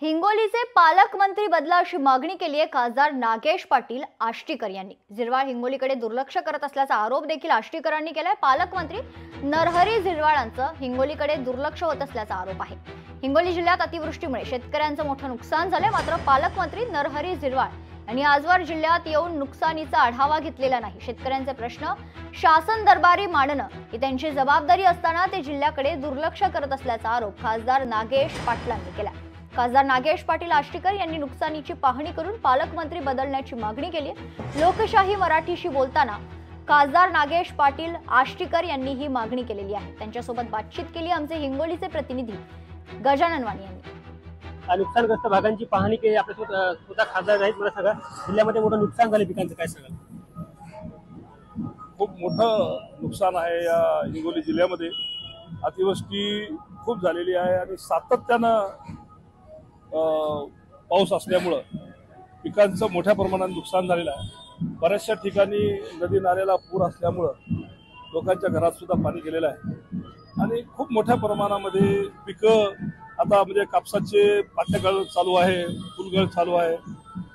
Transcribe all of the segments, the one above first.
हिंगोलीचे पालकमंत्री बदला अशी मागणी केली आहे खासदार नागेश पाटील आष्टीकर यांनी। झिरवाळ हिंगोलीकडे दुर्लक्ष करत असल्याचा आरोप देखील आष्टीकरांनी केलाय। पालकमंत्री नरहरी झिरवाळांचं हिंगोलीकडे दुर्लक्ष होत असल्याचा आरोप आहे। हिंगोली जिल्ह्यात अतिवृष्टीमुळे शेतकऱ्यांचं मोठं नुकसान झालंय, मात्र पालकमंत्री नरहरी झिरवाळ यांनी आजवर जिल्ह्यात येऊन नुकसानीचा आढावा घेतलेला नाही। शेतकऱ्यांचे प्रश्न शासन दरबारी मांडणं ही त्यांची जबाबदारी असताना ते जिल्ह्याकडे दुर्लक्ष करत असल्याचा आरोप खासदार नागेश पाटलांनी केला। खासदार नागेश पाटील आष्टीकर यांनी नुकसानीची पाहणी करून पालकमंत्री बदलण्याची मागणी केली। लोकशाही मराठीशी बोलताना खासदार नागेश पाटील आष्टीकर यांनी ही मागणी केलेली आहे। त्यांच्यासोबत बातचीत केली आमचे हिंगोलीचे प्रतिनिधी गजानन वाणी यांनी। नुकसानग्रस्त भागांची पाहणी केली। आपल्या स्वतः खासदार आहेत, मला सांगा जिल्ह्यामध्ये मोठं नुकसान झाले पिकांचं काय सांगाल? खूप मोठं नुकसान आहे या हिंगोली जिल्ह्यामध्ये। अतिवृष्टी खूप झालेली आहे आणि सातत्यानं पाऊस असल्यामुळं पिकांचं मोठ्या प्रमाणात नुकसान झालेलं आहे। बऱ्याचशा ठिकाणी नदी नाल्याला पूर असल्यामुळं लोकांच्या घरात सुद्धा पाणी गेलेलं आहे आणि खूप मोठ्या प्रमाणामध्ये पिकं आता म्हणजे कापसाचे पात्यागळ चालू आहे, फुलगळ चालू आहे,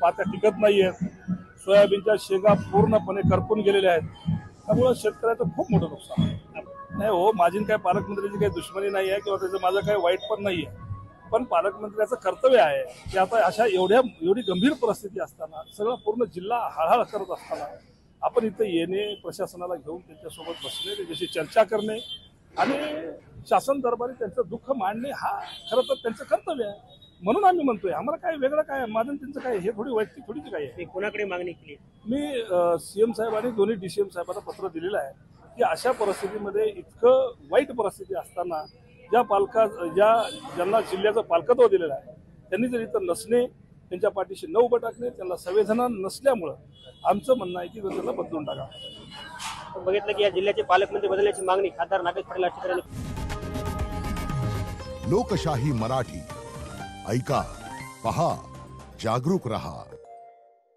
पात्या टिकत नाही आहेत, सोयाबीनच्या शेंगा पूर्णपणे करपून गेलेल्या आहेत। त्यामुळं शेतकऱ्याचं खूप मोठं नुकसान आहे। नाही हो, माझी काय पालकमंत्र्याची काही दुश्मनी नाही आहे किंवा त्याचं माझं काही वाईट पण नाही आहे, पण पालकमंत्र्याचं कर्तव्य आहे की आता अशा एवढी गंभीर परिस्थिती असताना सगळं पूर्ण जिल्हा हळहळ करत असताना आपण इथं येणे, प्रशासनाला घेऊन त्यांच्यासोबत बसणे, त्याच्याशी चर्चा करणे आणि शासन दरबारी त्यांचं दुःख मांडणे हा खरं तर त्यांचं कर्तव्य आहे। म्हणून आम्ही म्हणतोय आम्हाला काय वेगळं काय माझं त्यांचं काय हे थोडी वैयक्तिक थोडीच काय आहे। कोणाकडे मागणी केली? मी सीएम साहेब आणि दोन्ही डीसीएम साहेबांना पत्र दिलेलं आहे की अशा परिस्थितीमध्ये इतकं वाईट परिस्थिती असताना ज्यांना जिल्ह्याचं पालकत्व दिलेलं आहे त्यांनी जर इथं नसणे, त्यांच्या पाठीशी न उभं टाकणे, त्यांना संवेदना नसल्यामुळं आमचं म्हणणं आहे की त्यांना बदलून टाका। बघितलं की या जिल्ह्याचे पालकमंत्री बदलण्याची मागणी खासदार नागेश पाटील आष्टीकर यांनी। लोकशाही मराठी ऐका, पहा, जागरूक रहा।